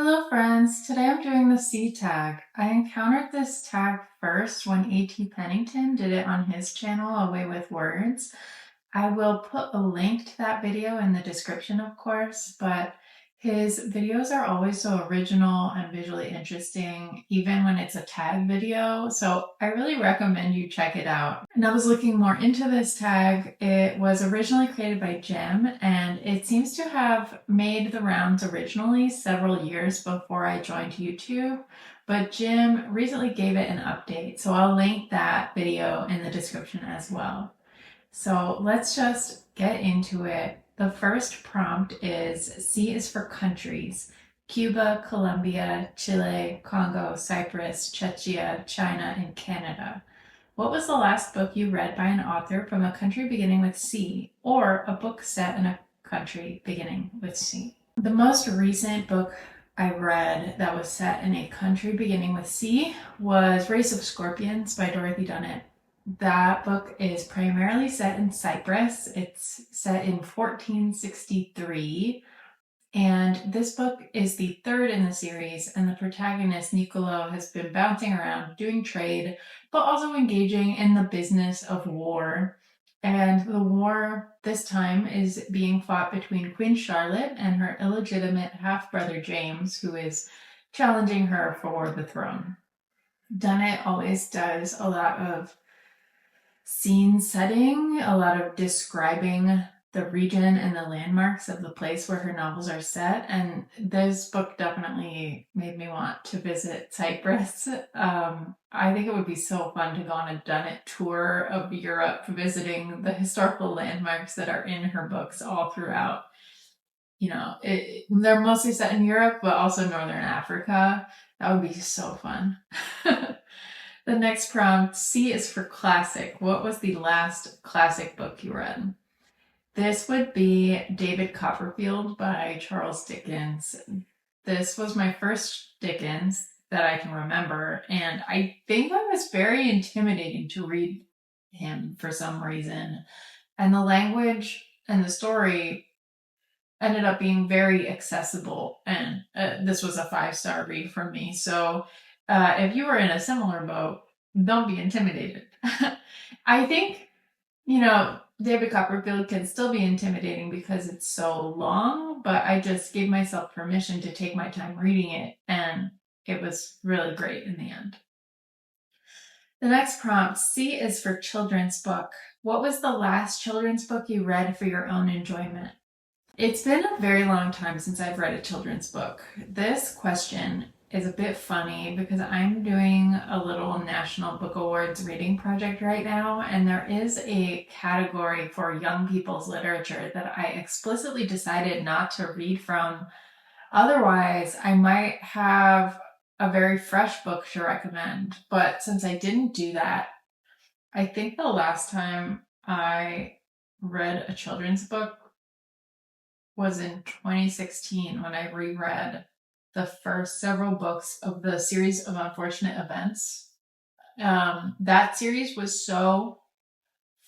Hello friends, today I'm doing the C tag. I encountered this tag first when A.T. Pennington did it on his channel, A Way with Words. I will put a link to that video in the description, of course, but his videos are always so original and visually interesting, even when it's a tag video. So I really recommend you check it out. And I was looking more into this tag. It was originally created by Jim, and it seems to have made the rounds originally several years before I joined YouTube. But Jim recently gave it an update, so I'll link that video in the description as well. So let's just get into it. The first prompt is C is for countries: Cuba, Colombia, Chile, Congo, Cyprus, Czechia, China, and Canada. What was the last book you read by an author from a country beginning with C, or a book set in a country beginning with C? The most recent book I read that was set in a country beginning with C was Race of Scorpions by Dorothy Dunnett. That book is primarily set in Cyprus. It's set in 1463. And this book is the third in the series, and the protagonist, Nicolo, has been bouncing around doing trade, but also engaging in the business of war. And the war this time is being fought between Queen Charlotte and her illegitimate half-brother James, who is challenging her for the throne. Dunnett always does a lot of scene setting, a lot of describing the region and the landmarks of the place where her novels are set. And this book definitely made me want to visit Cyprus. I think it would be so fun to go on a Dunnett tour of Europe, visiting the historical landmarks that are in her books all throughout. They're mostly set in Europe, but also Northern Africa. That would be so fun. The next prompt, C is for classic. What was the last classic book you read? This would be David Copperfield by Charles Dickens. This was my first Dickens that I can remember, and I think it was very intimidating to read him for some reason. And the language and the story ended up being very accessible, and this was a 5-star read from me. So if you were in a similar boat, don't be intimidated. I think, David Copperfield can still be intimidating because it's so long, but I just gave myself permission to take my time reading it, and it was really great in the end. The next prompt, C is for children's book. What was the last children's book you read for your own enjoyment? It's been a very long time since I've read a children's book. This question is a bit funny because I'm doing a little National Book Awards reading project right now, and there is a category for young people's literature that I explicitly decided not to read from. Otherwise, I might have a very fresh book to recommend. But since I didn't do that, I think the last time I read a children's book was in 2016 when I reread the first several books of the series of Unfortunate Events. That series was so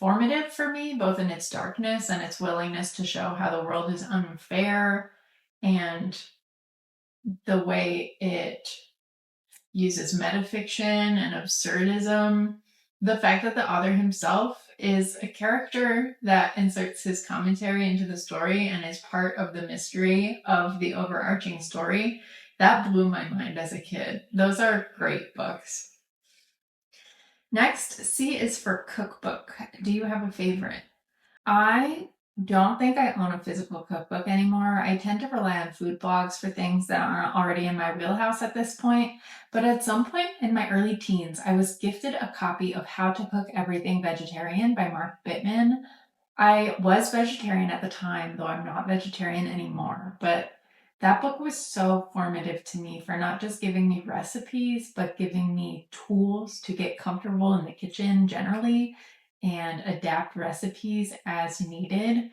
formative for me, both in its darkness and its willingness to show how the world is unfair, and the way it uses metafiction and absurdism. The fact that the author himself is a character that inserts his commentary into the story and is part of the mystery of the overarching story, that blew my mind as a kid. Those are great books. Next, C is for cookbook. Do you have a favorite? I don't think I own a physical cookbook anymore. I tend to rely on food blogs for things that aren't already in my wheelhouse at this point. But at some point in my early teens, I was gifted a copy of How to Cook Everything Vegetarian by Mark Bittman. I was vegetarian at the time, though I'm not vegetarian anymore. But that book was so formative to me for not just giving me recipes, but giving me tools to get comfortable in the kitchen generally and adapt recipes as needed.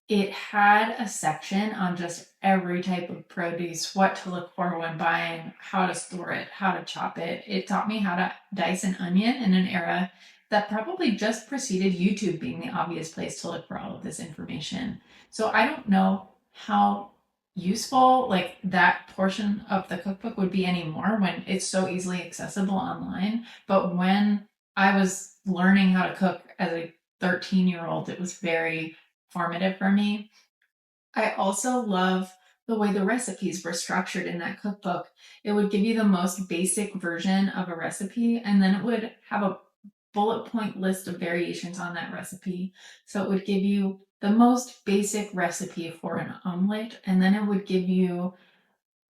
It had a section on just every type of produce, what to look for when buying, how to store it, how to chop it. It taught me how to dice an onion in an era that probably just preceded YouTube being the obvious place to look for all of this information. So I don't know how useful like that portion of the cookbook would be anymore when it's so easily accessible online. But when I was learning how to cook as a 13-year-old, it was very formative for me. I also love the way the recipes were structured in that cookbook. It would give you the most basic version of a recipe, and then it would have a bullet point list of variations on that recipe. So it would give you the most basic recipe for an omelet, and then it would give you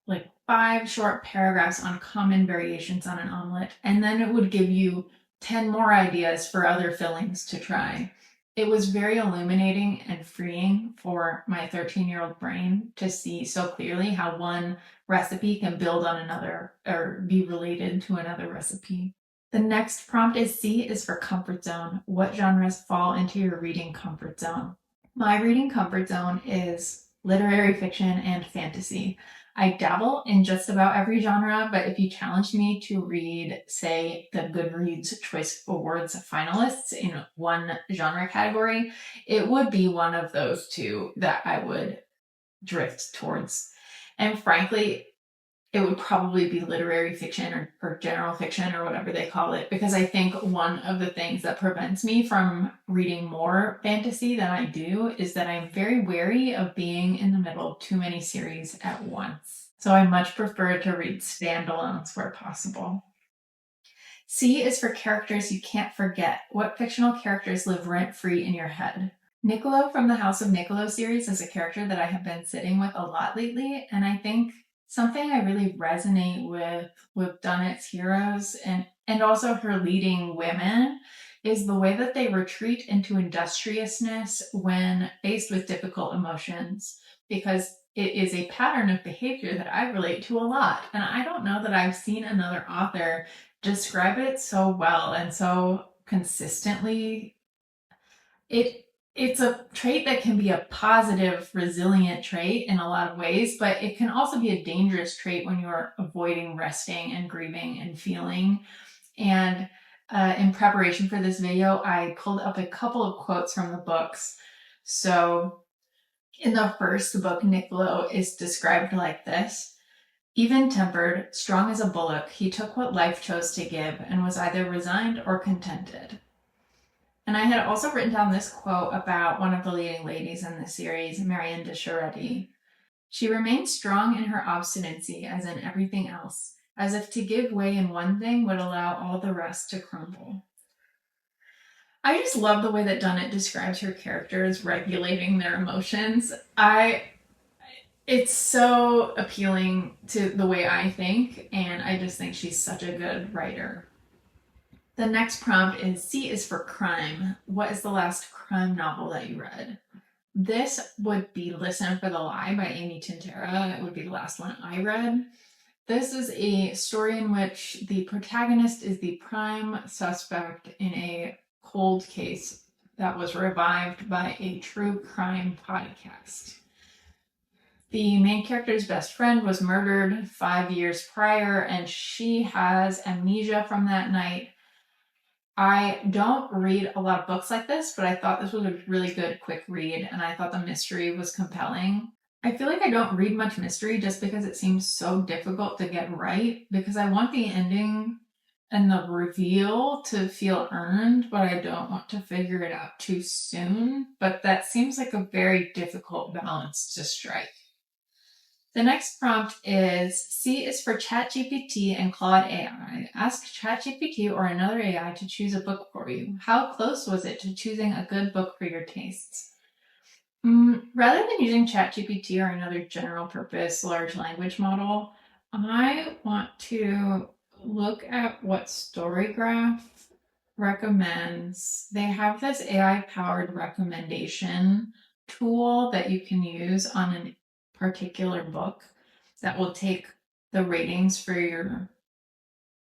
like 5 short paragraphs on common variations on an omelet, and then it would give you 10 more ideas for other fillings to try. It was very illuminating and freeing for my 13-year-old brain to see so clearly how one recipe can build on another or be related to another recipe. The next prompt is C is for comfort zone. What genres fall into your reading comfort zone? My reading comfort zone is literary fiction and fantasy. I dabble in just about every genre, but if you challenged me to read, say, the Goodreads Choice Awards finalists in one genre category, it would be one of those two that I would drift towards. And frankly, it would probably be literary fiction or general fiction or whatever they call it, because I think one of the things that prevents me from reading more fantasy than I do is that I'm very wary of being in the middle of too many series at once. So I much prefer to read standalones where possible. C is for characters you can't forget. What fictional characters live rent free in your head? Niccolo from the House of Niccolo series is a character that I have been sitting with a lot lately, and I think something I really resonate with Dunnett's heroes and also her leading women is the way that they retreat into industriousness when faced with difficult emotions, because it is a pattern of behavior that I relate to a lot. And I don't know that I've seen another author describe it so well and so consistently. It's a trait that can be a positive, resilient trait in a lot of ways, but it can also be a dangerous trait when you're avoiding resting and grieving and feeling. And in preparation for this video, I pulled up a couple of quotes from the books. So in the first book, Niccolo is described like this: even tempered, strong as a bullock, he took what life chose to give and was either resigned or contented. And I had also written down this quote about one of the leading ladies in the series, Marianne de Charette. She remained strong in her obstinacy as in everything else, as if to give way in one thing would allow all the rest to crumble. I just love the way that Dunnett describes her characters regulating their emotions. It's so appealing to the way I think, and I just think she's such a good writer. The next prompt is C is for crime. What is the last crime novel that you read? This would be Listen for the Lie by Amy Tintera. It would be the last one I read. This is a story in which the protagonist is the prime suspect in a cold case that was revived by a true crime podcast. The main character's best friend was murdered 5 years prior, and she has amnesia from that night. I don't read a lot of books like this, but I thought this was a really good quick read, and I thought the mystery was compelling. I feel like I don't read much mystery just because it seems so difficult to get right, because I want the ending and the reveal to feel earned, but I don't want to figure it out too soon. But that seems like a very difficult balance to strike. The next prompt is C is for ChatGPT and Claude AI. Ask ChatGPT or another AI to choose a book for you. How close was it to choosing a good book for your tastes? Rather than using ChatGPT or another general purpose large language model, I want to look at what Storygraph recommends. They have this AI powered recommendation tool that you can use on a particular book that will take the ratings for your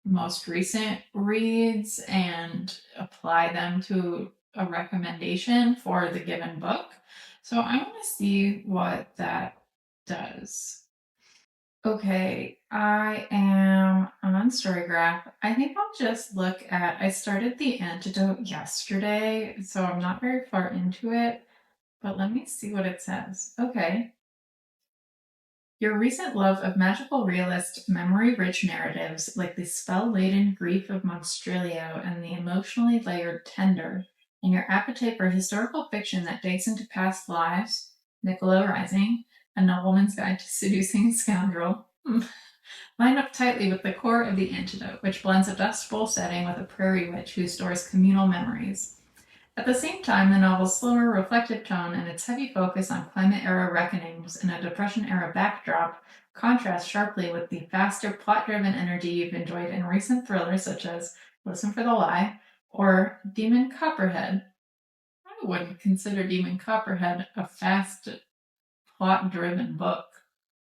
most recent reads and apply them to a recommendation for the given book. So I want to see what that does. Okay, I am on Storygraph. I think I'll just look at, I started The Antidote yesterday, so I'm not very far into it, but let me see what it says. Okay. Your recent love of magical realist, memory-rich narratives like the spell-laden grief of Monstrilio and the emotionally layered Tender, and your appetite for historical fiction that digs into past lives, Nicola Rising, A Nobleman's Guide to Seducing a Scoundrel, line up tightly with the core of The Antidote, which blends a Dust Bowl setting with a prairie witch who stores communal memories. At the same time, the novel's slower, reflective tone and its heavy focus on climate-era reckonings and a Depression-era backdrop contrast sharply with the faster, plot-driven energy you've enjoyed in recent thrillers such as Listen for the Lie or Demon Copperhead. I wouldn't consider Demon Copperhead a fast, plot-driven book,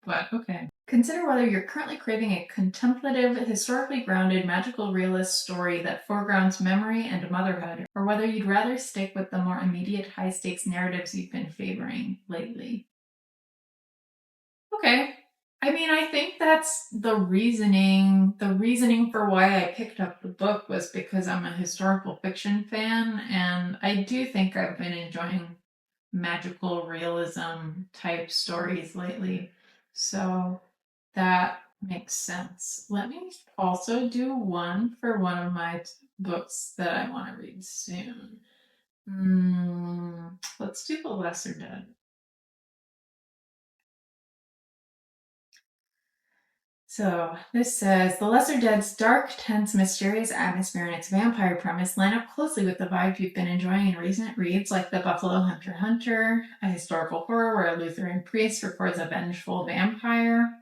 but okay. Consider whether you're currently craving a contemplative, historically grounded, magical realist story that foregrounds memory and motherhood, or whether you'd rather stick with the more immediate, high-stakes narratives you've been favoring lately. Okay. I mean, I think that's the reasoning. The reasoning for why I picked up the book was because I'm a historical fiction fan, and I do think I've been enjoying magical realism type stories lately. So that makes sense. Let me also do one for one of my books that I want to read soon. Let's do The Lesser Dead. So this says The Lesser Dead's dark, tense, mysterious atmosphere and its vampire premise line up closely with the vibe you've been enjoying in recent reads like The Buffalo Hunter Hunter, a historical horror where a Lutheran priest records a vengeful vampire,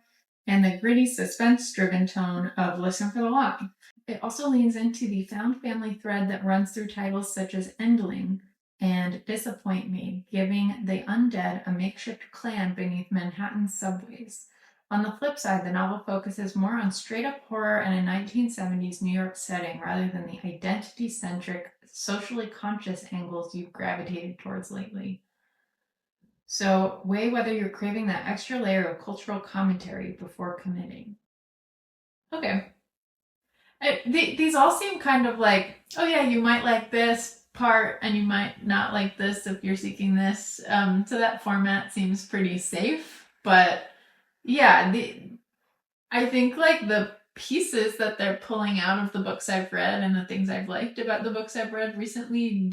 and the gritty, suspense-driven tone of Listen for the Lie. It also leans into the found family thread that runs through titles such as Endling and Disappoint Me, giving the undead a makeshift clan beneath Manhattan's subways. On the flip side, the novel focuses more on straight-up horror and a 1970s New York setting rather than the identity-centric, socially conscious angles you've gravitated towards lately. So weigh whether you're craving that extra layer of cultural commentary before committing. Okay. These all seem kind of like, oh yeah, you might like this part and you might not like this if you're seeking this. So that format seems pretty safe. But yeah, I think like the pieces that they're pulling out of the books I've read and the things I've liked about the books I've read recently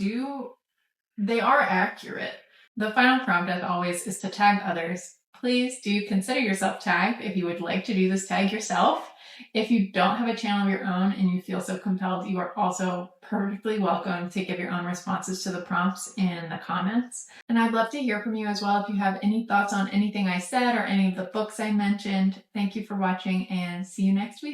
they are accurate. The final prompt, as always, is to tag others. Please do consider yourself tagged if you would like to do this tag yourself. If you don't have a channel of your own and you feel so compelled, you are also perfectly welcome to give your own responses to the prompts in the comments. And I'd love to hear from you as well if you have any thoughts on anything I said or any of the books I mentioned. Thank you for watching and see you next week.